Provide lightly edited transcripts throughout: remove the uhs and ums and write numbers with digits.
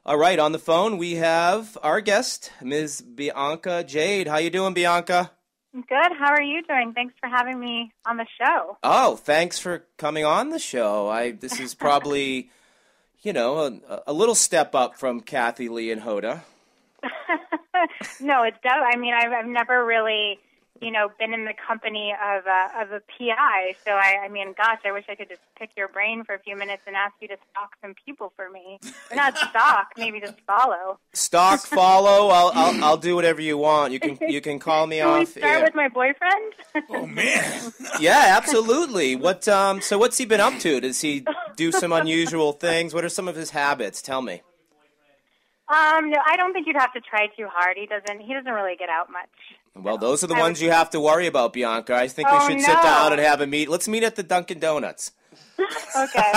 All right, on the phone we have our guest, Ms. Bianca Jade. How you doing, Bianca? Good. How are you doing? Thanks for having me on the show. Oh, thanks for coming on the show. This is probably, a little step up from Kathy Lee and Hoda. No, it's I mean, I've never really, been in the company of a PI. So I mean, gosh, I wish I could just pick your brain for a few minutes and ask you to stalk some people for me. Or not stalk, maybe just follow. Stalk, follow. I'll do whatever you want. You can call me off. Can we start with my boyfriend? Oh man. Yeah, absolutely. So what's he been up to? Does he do some unusual things? What are some of his habits? Tell me. No, I don't think you'd have to try too hard. He doesn't really get out much. Well, those are the ones you have to worry about, Bianca. I think we should sit down and have a meet. Let's meet at the Dunkin' Donuts. Okay.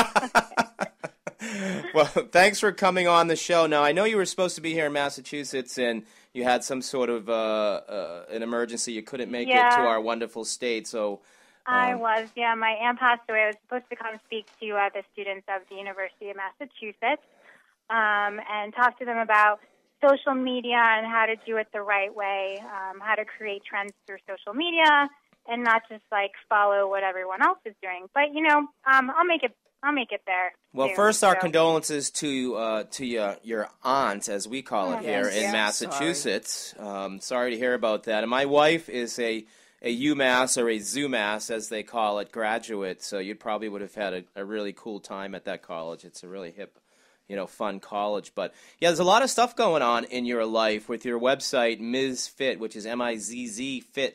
Well, thanks for coming on the show. Now, I know you were supposed to be here in Massachusetts, and you had some sort of an emergency. You couldn't make it to our wonderful state, so... I was, yeah. My aunt passed away. I was supposed to come speak to the students of the University of Massachusetts and talk to them about social media and how to do it the right way, how to create trends through social media and not just follow what everyone else is doing. But I'll make it there. Well, soon, first, our condolences to your aunt, as we call it here in Massachusetts. Sorry to hear about that. And my wife is a UMass or a ZooMass, as they call it, graduate. So you probably would have had a really cool time at that college. It's a really hip, fun college. But, yeah, there's a lot of stuff going on in your life with your website, MizzFIT, which is MizzFit.com.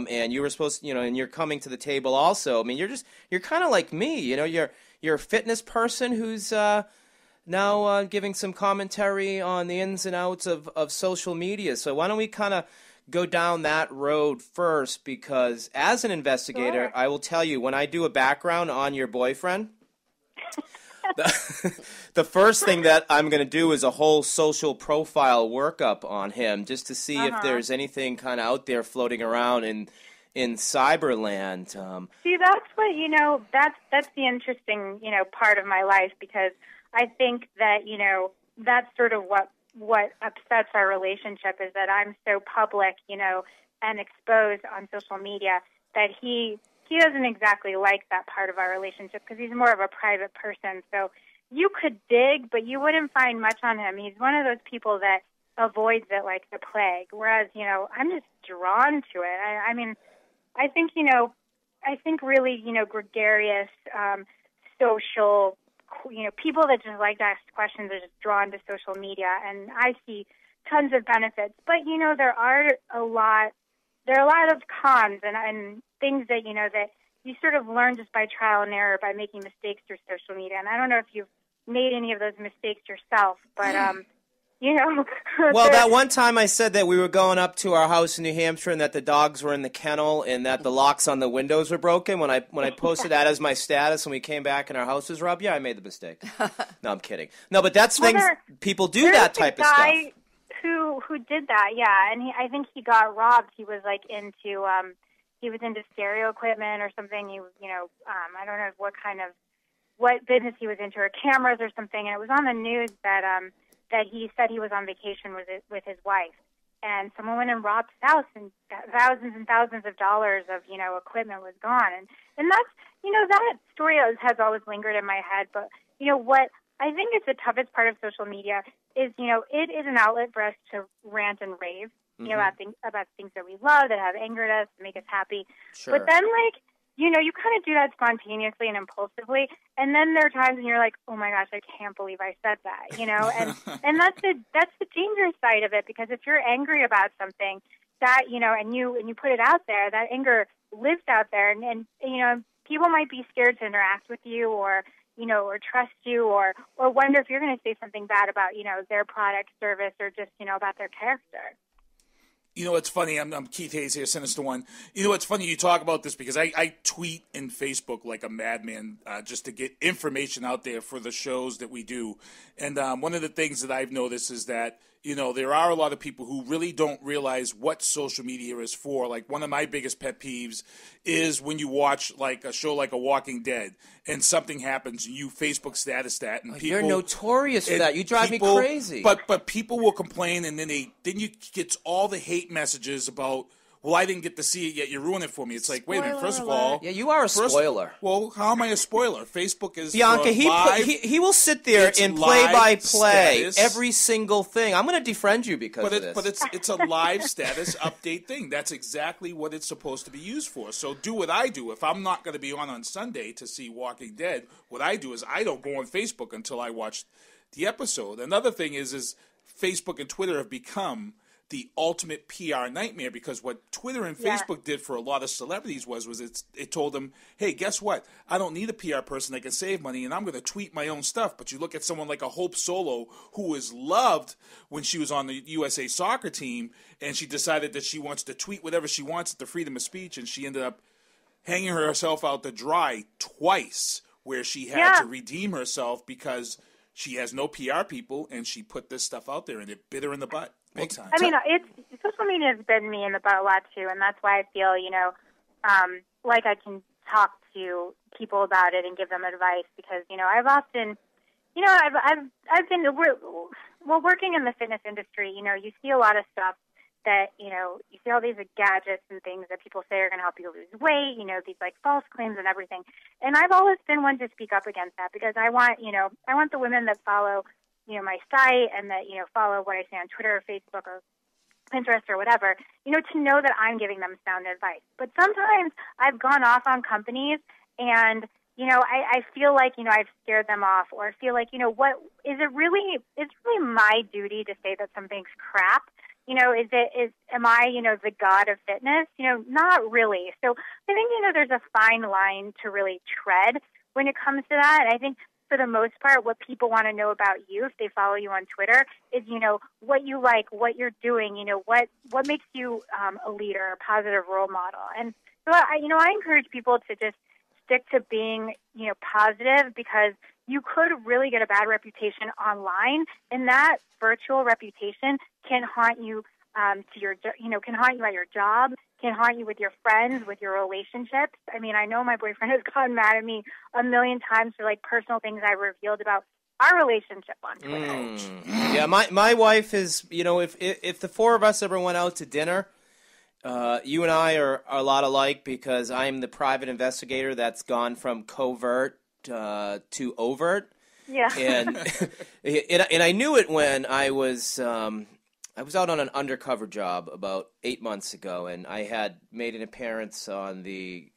And you were supposed to, and you're coming to the table also. I mean, you're kind of like me. You're a fitness person who's now giving some commentary on the ins and outs of social media. So why don't we kind of go down that road first? Because as an investigator, I will tell you, when I do a background on your boyfriend, the first thing that I'm going to do is a whole social profile workup on him, just to see if there's anything kind of out there floating around in cyberland. See, that's what, that's the interesting, part of my life, because I think that, that's sort of what upsets our relationship is that I'm so public, and exposed on social media that he doesn't exactly like that part of our relationship because he's more of a private person. So you could dig, but you wouldn't find much on him. He's one of those people that avoids it like the plague, whereas, I'm just drawn to it. I mean, I think really, gregarious, social, people that just like to ask questions are just drawn to social media, and I see tons of benefits. But, there are a lot of cons and things that, that you sort of learn just by trial and error by making mistakes through social media. And I don't know if you've made any of those mistakes yourself, but, Well, that one time I said that we were going up to our house in New Hampshire and that the dogs were in the kennel and that the locks on the windows were broken. When I posted that as my status and we came back and our house was robbed, yeah, I made the mistake. No, I'm kidding. No, but that's things people do that type of stuff. Who did that? Yeah, and I think he got robbed. He was into stereo equipment or something. I don't know what business he was into, or cameras or something. And it was on the news that he said he was on vacation with his wife, and someone went and robbed his house, and thousands and thousands of dollars of equipment was gone. And that's that story has always lingered in my head. But what I think is the toughest part of social media is it is an outlet for us to rant and rave. About things that we love, that have angered us, that make us happy. Sure. But then, you kind of do that spontaneously and impulsively, and then there are times when you're like, oh my gosh, I can't believe I said that, and that's the dangerous side of it, because if you're angry about something that, and you put it out there, that anger lives out there, and people might be scared to interact with you or trust you or wonder if you're going to say something bad about, their product, service, or just, about their character. It's funny. I'm Keith Hayes here, Sinister One. It's funny you talk about this because I tweet and Facebook like a madman just to get information out there for the shows that we do. And one of the things that I've noticed is that there are a lot of people who really don't realize what social media is for. Like, one of my biggest pet peeves is when you watch like a show like A Walking Dead and something happens and you Facebook status that, and people, you're notorious for that. You drive me crazy. But people will complain, and then you get all the hate messages about, well, I didn't get to see it yet. You ruined it for me. It's like, wait a minute. First of all, yeah, you are a spoiler. Well, how am I a spoiler? Facebook is Bianca. He will sit there and play-by-play every single thing. I'm going to defriend you because of this. But it's a live status update thing. That's exactly what it's supposed to be used for. So do what I do. If I'm not going to be on Sunday to see Walking Dead, what I do is I don't go on Facebook until I watch the episode. Another thing is Facebook and Twitter have become the ultimate PR nightmare, because what Twitter and Facebook did for a lot of celebrities was it told them, hey, guess what? I don't need a PR person that can save money, and I'm going to tweet my own stuff. But you look at someone like a Hope Solo, who was loved when she was on the USA soccer team, and she decided that she wants to tweet whatever she wants, the freedom of speech, and she ended up hanging herself out to dry twice, where she had to redeem herself because she has no PR people, and she put this stuff out there, and it bit her in the butt. Big time. I mean, social media has bitten me in the butt a lot too, and that's why I feel, like I can talk to people about it and give them advice, because I've often, I've been working in the fitness industry. You see a lot of stuff that you see all these gadgets and things that people say are going to help you lose weight. These like false claims and everything. And I've always been one to speak up against that, because I want the women that follow my site and that, follow what I say on Twitter or Facebook or Pinterest or whatever, to know that I'm giving them sound advice. But sometimes I've gone off on companies and, I feel like, I've scared them off, or I feel like, what is it really, it's really my duty to say that something's crap. Am I, the god of fitness? Not really. So I think, there's a fine line to really tread when it comes to that. And I think, for the most part, what people want to know about you, if they follow you on Twitter, is, what you like, what you're doing, what makes you a leader, a positive role model. And so, I encourage people to just stick to being, positive, because you could really get a bad reputation online, and that virtual reputation can haunt you can haunt you at your job, can haunt you with your friends, with your relationships. I mean, I know my boyfriend has gotten mad at me a million times for like personal things I revealed about our relationship on Twitter. Yeah, my wife is, if the four of us ever went out to dinner, you and I are a lot alike, because I'm the private investigator that's gone from covert to overt. Yeah. And I knew it when I was out on an undercover job about 8 months ago, and I had made an appearance on the,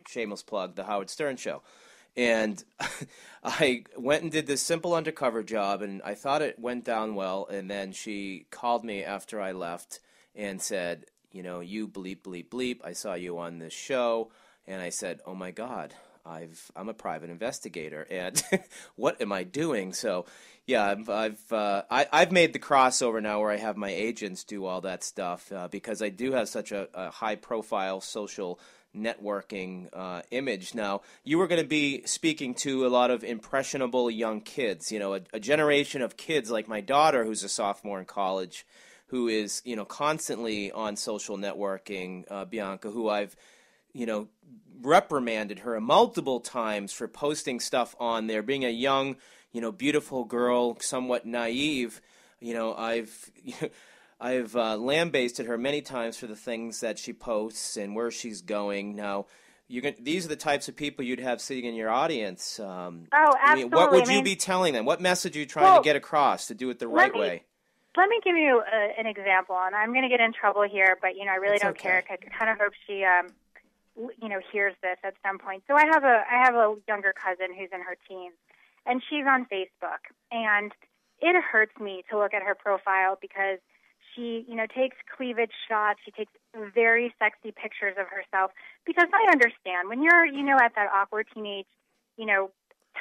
shameless plug, the Howard Stern show. And I went and did this simple undercover job, and I thought it went down well. And then she called me after I left and said, you bleep, bleep, bleep, I saw you on this show. And I said, oh my God, I'm a private investigator, and what am I doing? So, yeah, I've made the crossover now where I have my agents do all that stuff, because I do have such a high-profile social networking image. Now, you were going to be speaking to a lot of impressionable young kids, a generation of kids like my daughter, who's a sophomore in college, who is, constantly on social networking, Bianca, who I've, reprimanded her multiple times for posting stuff on there, being a young, beautiful girl, somewhat naive. I've lambasted her many times for the things that she posts and where she's going. Now, these are the types of people you'd have sitting in your audience. Absolutely. What would you be telling them? What message are you trying to get across to do it the right way? Let me give you an example, and I'm going to get in trouble here, but I really don't care. I kind of hope she hears this at some point. So I have a younger cousin who's in her teens, and she's on Facebook, and it hurts me to look at her profile, because she, takes cleavage shots. She takes very sexy pictures of herself, because I understand when you're, at that awkward teenage,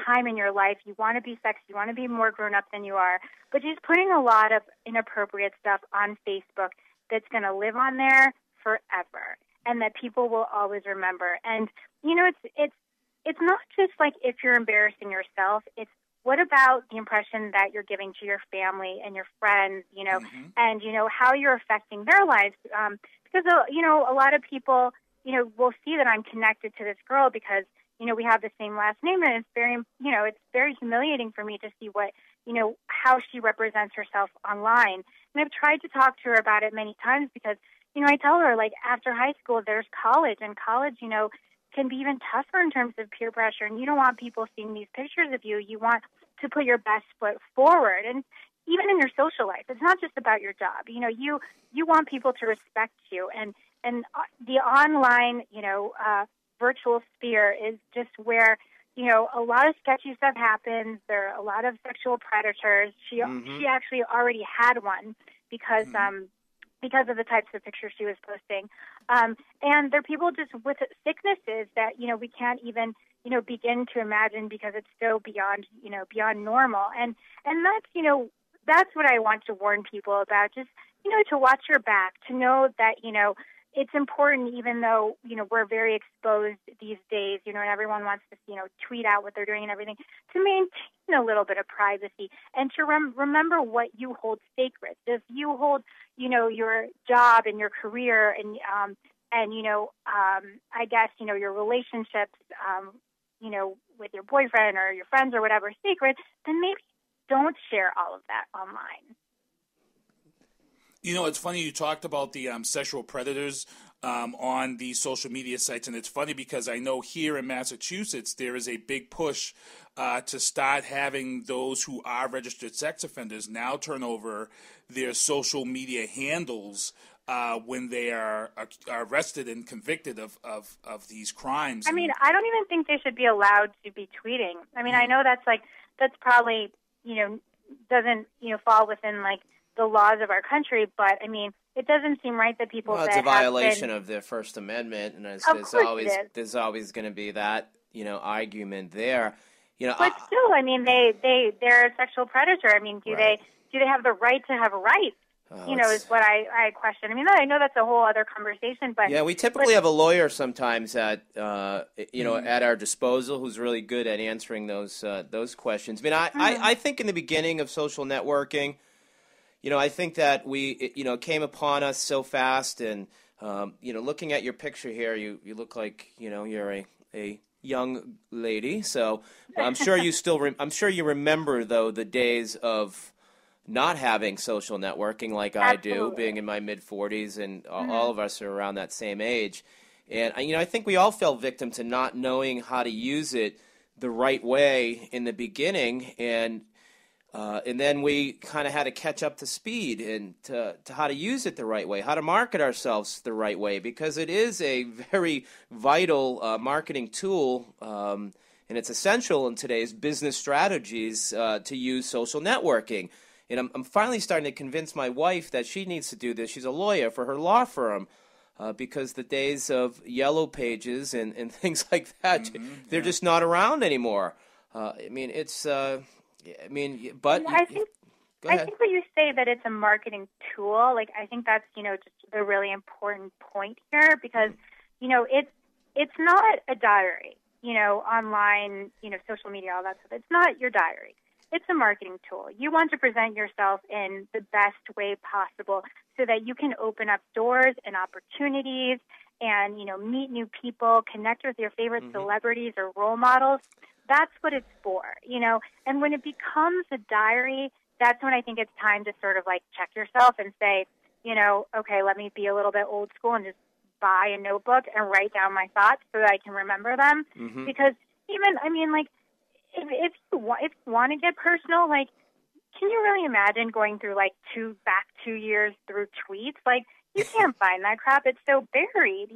time in your life, you want to be sexy, you want to be more grown up than you are, but she's putting a lot of inappropriate stuff on Facebook that's going to live on there forever, and that people will always remember. And it's not just like if you're embarrassing yourself, it's what about the impression that you're giving to your family and your friends, and, how you're affecting their lives? Because, a lot of people, will see that I'm connected to this girl because, we have the same last name, and it's very humiliating for me to see how she represents herself online. And I've tried to talk to her about it many times because, I tell her, like, after high school, there's college, and college, can be even tougher in terms of peer pressure, and you don't want people seeing these pictures of you. You want to put your best foot forward, and even in your social life, it's not just about your job. You want people to respect you, and the online, virtual sphere is just where, a lot of sketchy stuff happens. There are a lot of sexual predators. She actually already had one because of the types of pictures she was posting. And there are people just with sicknesses that, we can't even, begin to imagine because it's so beyond normal. And that's what I want to warn people about, just, to watch your back, to know that, it's important, even though, we're very exposed these days, and everyone wants to, tweet out what they're doing and everything, to maintain a little bit of privacy and to remember what you hold sacred. If you hold, your job and your career and I guess, your relationships, with your boyfriend or your friends or whatever sacred, then maybe don't share all of that online. It's funny you talked about the sexual predators on the social media sites, and it's funny because I know here in Massachusetts there is a big push to start having those who are registered sex offenders now turn over their social media handles when they are arrested and convicted of these crimes. I mean, I don't even think they should be allowed to be tweeting. I mean, I know that's probably, doesn't, fall within, like, the laws of our country, but I mean, it doesn't seem right that people. Well, it's a violation of the First Amendment, and there's always going to be that argument there. But still, I mean, they're a sexual predator. I mean, do they have the right to have rights? Is what I question. I mean, I know that's a whole other conversation, but yeah, we typically have a lawyer sometimes at at our disposal who's really good at answering those questions. I mean, I think in the beginning of social networking, I think that we, came upon us so fast, and, looking at your picture here, you look like, you're a young lady. So I'm sure you remember, though, the days of not having social networking like Absolutely. I do, being in my mid-40s, and all of us are around that same age. And, I think we all fell victim to not knowing how to use it the right way in the beginning, and then we kind of had to catch up to speed and to how to use it the right way, how to market ourselves the right way, because it is a very vital marketing tool, and it's essential in today's business strategies to use social networking. And I'm finally starting to convince my wife that she needs to do this. She's a lawyer for her law firm, because the days of yellow pages and things like that, they're just not around anymore. I mean, it's... but I think when you say that it's a marketing tool, like, I think that's just a really important point here, because it's not a diary, online, social media, all that stuff. It's not your diary. It's a marketing tool. You want to present yourself in the best way possible so that you can open up doors and opportunities and meet new people, connect with your favorite celebrities or role models. That's what it's for, and when it becomes a diary, that's when I think it's time to sort of, like, check yourself and say, okay, let me be a little bit old school and just buy a notebook and write down my thoughts so that I can remember them. Because even, I mean, like, if you want to get personal, like, can you really imagine going through, like, 2 years through tweets? Like, you can't find that crap. It's so buried,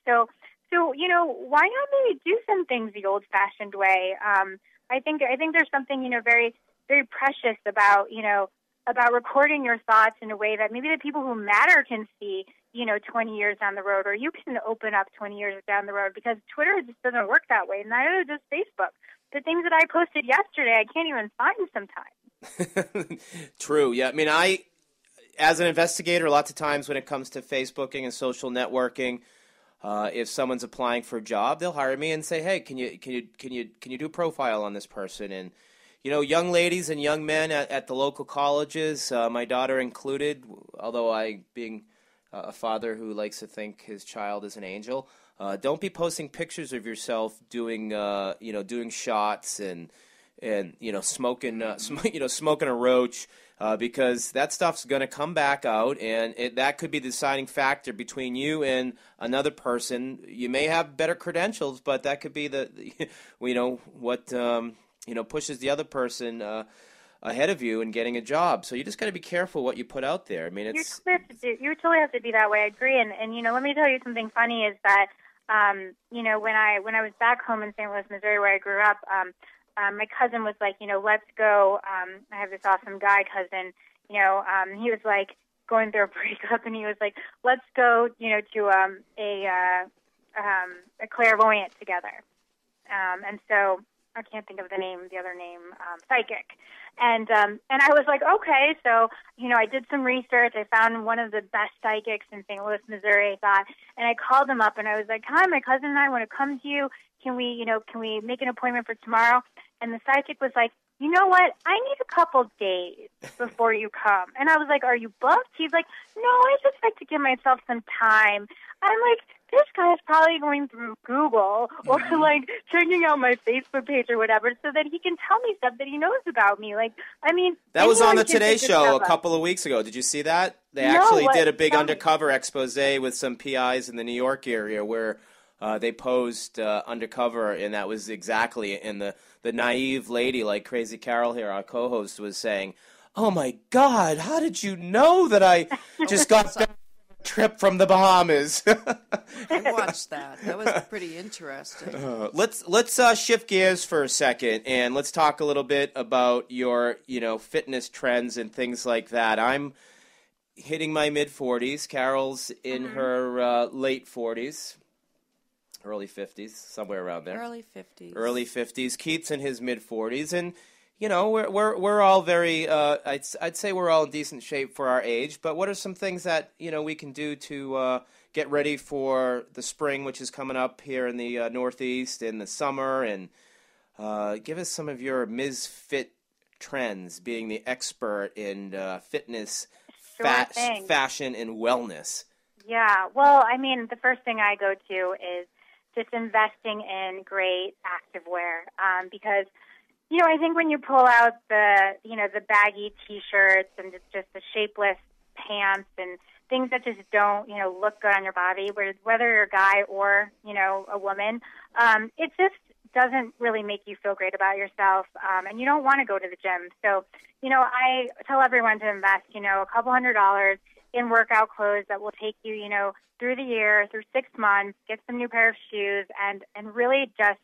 So, why not maybe do some things the old-fashioned way? I think there's something, very, very precious about, about recording your thoughts in a way that maybe the people who matter can see, 20 years down the road, or you can open up 20 years down the road, because Twitter just doesn't work that way. Neither does Facebook. The things that I posted yesterday, I can't even find sometimes. True. Yeah. I mean, as an investigator, lots of times when it comes to Facebooking and social networking, if someone's applying for a job, they'll hire me and say, "Hey, can you do a profile on this person?" And young ladies and young men at the local colleges, my daughter included, although I, being a father who likes to think his child is an angel, don't be posting pictures of yourself doing, doing shots and smoking, smoking a roach, because that stuff's going to come back out, and that could be the deciding factor between you and another person. You may have better credentials, but that could be what pushes the other person ahead of you in getting a job. So you just got to be careful what you put out there. I mean, you totally have to be that way. I agree. And let me tell you something funny is that when I was back home in St. Louis, Missouri, where I grew up. My cousin was like, let's go. I have this awesome guy cousin. He was like going through a breakup, and he was like, let's go, to a clairvoyant together. And so I can't think of the other name, psychic. And I was like, okay. So, I did some research. I found one of the best psychics in St. Louis, Missouri, I thought. And I called him up and I was like, hi, my cousin and I want to come to you. Can we make an appointment for tomorrow? And the psychic was like, you know what? I need a couple days before you come. And I was like, are you booked? He's like, no, I just like to give myself some time. I'm like, this guy's probably going through Google or like checking out my Facebook page or whatever so that he can tell me stuff that he knows about me. Like, I mean, that was on the Today Show a couple of weeks ago. Did you see that? They actually did a big undercover expose with some PIs in the New York area where they posed undercover, and that was exactly in the naive lady like Crazy Carol here, our co-host, was saying, oh my God, how did you know that I just got back a trip from the Bahamas? I watched that. That was pretty interesting. Let's shift gears for a second, and let's talk a little bit about your fitness trends and things like that. I'm hitting my mid-40s. Carol's in her late 40s. Early 50s, somewhere around there. Early 50s. Early 50s. Keith's in his mid-40s, and we're all very. I'd say we're all in decent shape for our age. But what are some things that we can do to get ready for the spring, which is coming up here in the Northeast, in the summer, and give us some of your MizzFIT trends, being the expert in fitness, fashion, and wellness. Yeah. Well, I mean, the first thing I go to is just investing in great activewear, because, I think when you pull out the baggy T-shirts and just the shapeless pants and things that just don't, look good on your body, whether you're a guy or, a woman, it just doesn't really make you feel great about yourself, and you don't want to go to the gym. So, I tell everyone to invest, a couple $100 in workout clothes that will take you, through the year, through 6 months, get some new pair of shoes, and really just,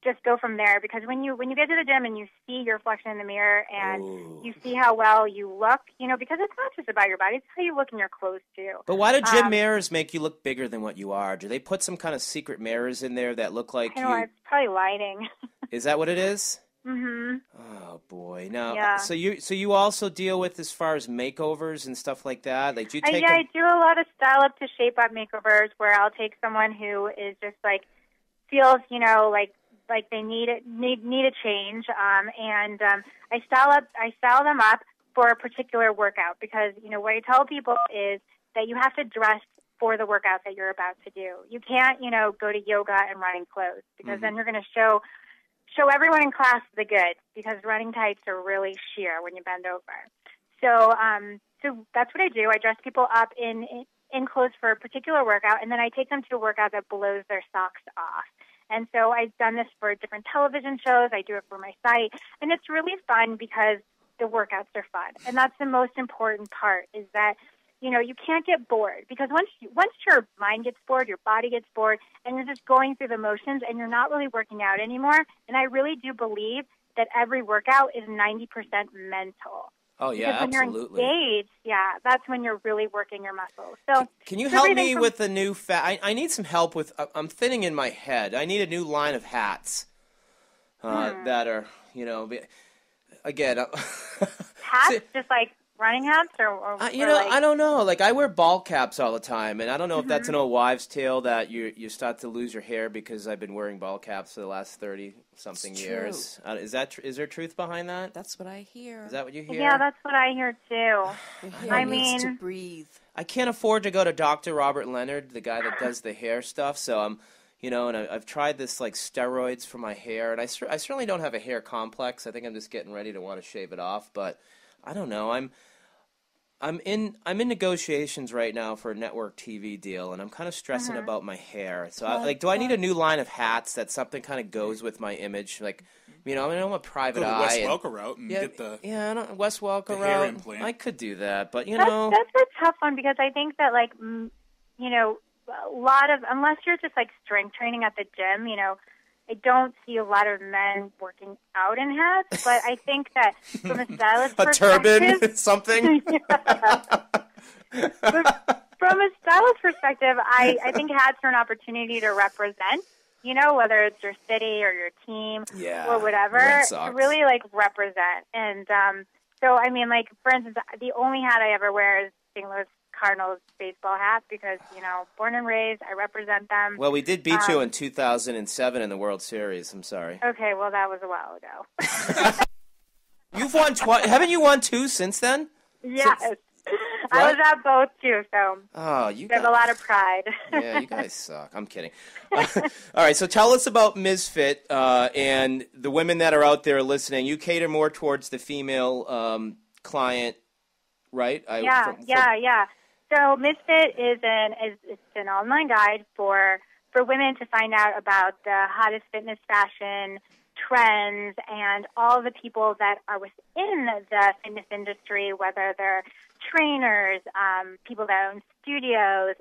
just go from there. Because when you get to the gym and you see your reflection in the mirror and you see how well you look, because it's not just about your body, it's how you look in your clothes too. But why do gym mirrors make you look bigger than what you are? Do they put some kind of secret mirrors in there that look like it's probably lighting. Is that what it is? Mm-hmm. Oh boy! Now, so you also deal with as far as makeovers and stuff like that. Like, do you take? I do a lot of style up to shape up makeovers where I'll take someone who is just like feels, like they need a change, and I style them up for a particular workout because what I tell people is that you have to dress for the workout that you're about to do. You can't go to yoga and running clothes because then you're going to show everyone in class the goods because running tights are really sheer when you bend over. So that's what I do. I dress people up in clothes for a particular workout, and then I take them to a workout that blows their socks off. And so I've done this for different television shows. I do it for my site, and it's really fun because the workouts are fun. And that's the most important part is that you can't get bored because once your mind gets bored, your body gets bored, and you're just going through the motions and you're not really working out anymore. And I really do believe that every workout is 90% mental. Oh, yeah, because when absolutely. You're engaged, that's when you're really working your muscles. So can you help me with the new I need some help with, I'm thinning in my head. I need a new line of hats that are, again. Hats, just like running hats or I don't know. Like, I wear ball caps all the time, and I don't know if that's an old wives' tale that you start to lose your hair because I've been wearing ball caps for the last 30-something years. Is there truth behind that? That's what I hear. Is that what you hear? Yeah, that's what I hear too. Your hair needs to breathe. I can't afford to go to Dr. Robert Leonard, the guy that does the hair stuff, so I'm, and I've tried this, like, steroids for my hair, and I certainly don't have a hair complex. I think I'm just getting ready to want to shave it off, but I don't know. I'm in negotiations right now for a network TV deal, and I'm kind of stressing about my hair. So, do I need a new line of hats that something kind of goes with my image? Like, I'm a private eye. Go the Wes Welker route and get the Wes Welker hair route. implant. I could do that, but that's a tough one because I think that a lot of, unless you're just like strength training at the gym, I don't see a lot of men working out in hats, but I think that from a stylist perspective... A turban? Something? From a stylist perspective, I think hats are an opportunity to represent, whether it's your city or your team or whatever, to really, like, represent. And so, I mean, like, for instance, the only hat I ever wear is St. Louis Cardinals baseball hat because, born and raised, I represent them. Well, we did beat you in 2007 in the World Series. I'm sorry. Okay, well, that was a while ago. You've won haven't you won 2 since then? Yes. I was at both, too, so there's a lot of pride. Yeah, you guys suck. I'm kidding. All right, so tell us about MizzFIT and the women that are out there listening. You cater more towards the female client, right? Yeah. So MizzFIT is an online guide for women to find out about the hottest fitness fashion trends and all the people that are within the fitness industry, whether they're trainers, people that own studios,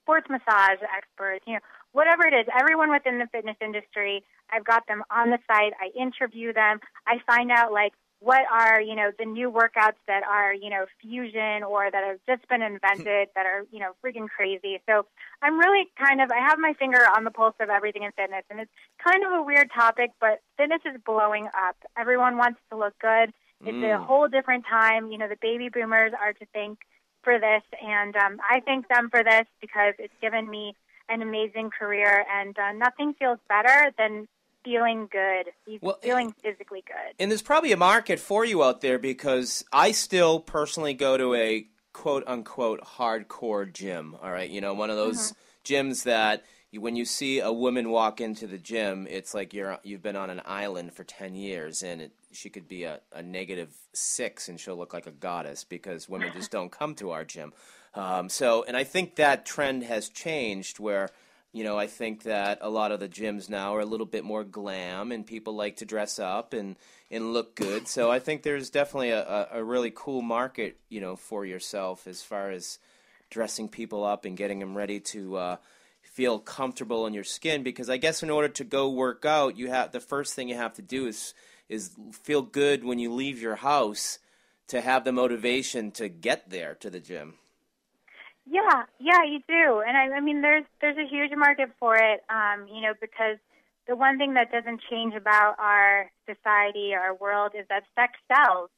sports massage experts, whatever it is, everyone within the fitness industry, I've got them on the site. I interview them. I find out, like, what are, the new workouts that are, fusion or that have just been invented that are, freaking crazy. So I'm really I have my finger on the pulse of everything in fitness. And it's kind of a weird topic, but fitness is blowing up. Everyone wants to look good. It's a whole different time. The baby boomers are to thank for this. And I thank them for this because it's given me an amazing career. And nothing feels better than feeling good, feeling physically good. And there's probably a market for you out there because I still personally go to a quote-unquote hardcore gym, all right? One of those gyms that when you see a woman walk into the gym, it's like you've been on an island for 10 years, and she could be a -6 and she'll look like a goddess because women just don't come to our gym. And I think that trend has changed where I think that a lot of the gyms now are a little bit more glam and people like to dress up and look good. So I think there's definitely a really cool market, for yourself as far as dressing people up and getting them ready to feel comfortable in your skin. Because I guess in order to go work out, the first thing you have to do is feel good when you leave your house to have the motivation to get there to the gym. Yeah, you do. And I mean, there's a huge market for it, because the one thing that doesn't change about our society, our world, is that sex sells.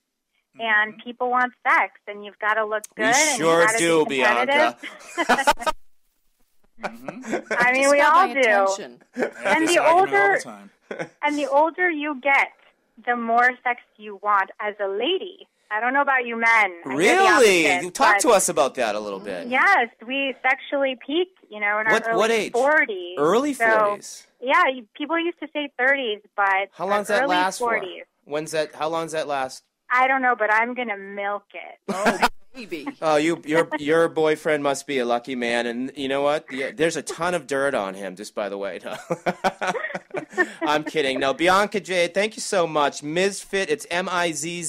And people want sex, and you've got to look good. We sure do, Bianca. I mean, we all do. And the older you get, the more sex you want as a lady. I don't know about you men. Really? Talk to us about that a little bit. Yes, we sexually peak, in our early 40s. Early 40s? Yeah, people used to say 30s, but how long does that last 40s. For? How long does that last? I don't know, but I'm going to milk it. Oh, baby. Oh, your boyfriend must be a lucky man, and you know what? There's a ton of dirt on him, just by the way. No. I'm kidding. No, Bianca Jade, thank you so much. MizzFIT, it's MizzFit.com.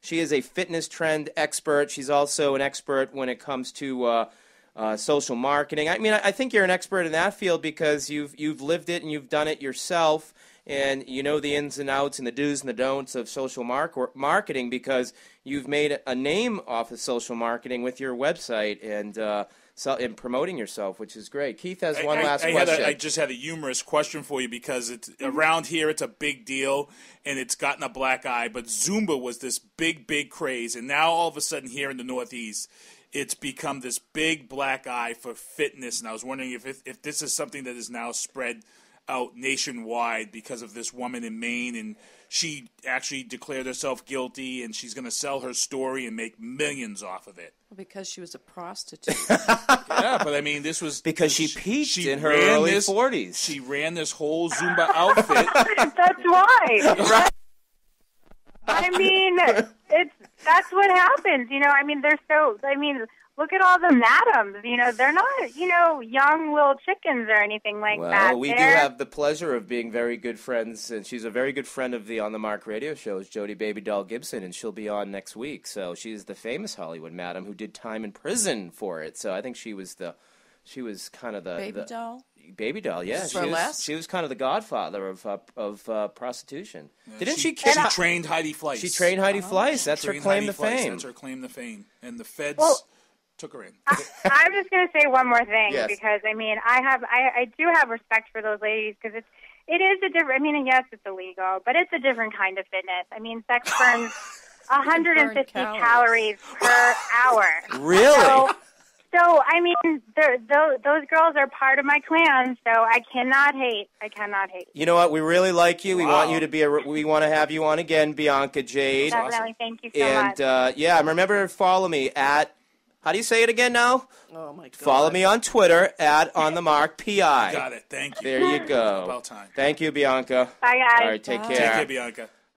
She is a fitness trend expert. She's also an expert when it comes to social marketing. I mean, I think you're an expert in that field because you've lived it and you've done it yourself. And you know the ins and outs and the do's and the don'ts of social marketing because you've made a name off of social marketing with your website. And in promoting yourself, which is great. Keith has one last question. I just had a humorous question for you because it's around here it's a big deal and it's gotten a black eye. But Zumba was this big craze, and now all of a sudden here in the Northeast, it's become this big black eye for fitness. And I was wondering if this is something that is now spread out nationwide because of this woman in Maine, and she actually declared herself guilty, and she's going to sell her story and make millions off of it. Well, because she was a prostitute. Yeah, but I mean, this was because she peaked in her early 40s. She ran this whole Zumba outfit. That's why. Right. I mean, that's what happens. You know, I mean, look at all the madams. You know, they're not, young little chickens or anything like that. Well, we do have the pleasure of being very good friends, and she's a very good friend of the On the Mark radio show, Jody Baby Doll Gibson, and she'll be on next week. So she's the famous Hollywood madam who did time in prison for it. So I think she was kind of the Baby Doll? Baby Doll, yeah. She was kind of the godfather of prostitution. Yeah, Didn't she trained Heidi Fleiss. She trained Heidi Fleiss. That's her claim to fame. That's her claim to fame. And the feds took her in. I'm just going to say one more thing because I mean I do have respect for those ladies because it is a different. I mean, yes, it's illegal, but it's a different kind of fitness. I mean, sex burns 150 calories per hour. Really? So I mean, those girls are part of my clan, so I cannot hate. You know what? We really like you. We want you to be. We want to have you on again, Bianca Jade. Definitely, awesome. Thank you so much. And remember, follow me at. How do you say it again now? Oh my God! Follow me on Twitter at OnTheMarkPI. Got it. Thank you. There you go. About time. Thank you, Bianca. Bye, guys. All right, take care. Take care, Bianca.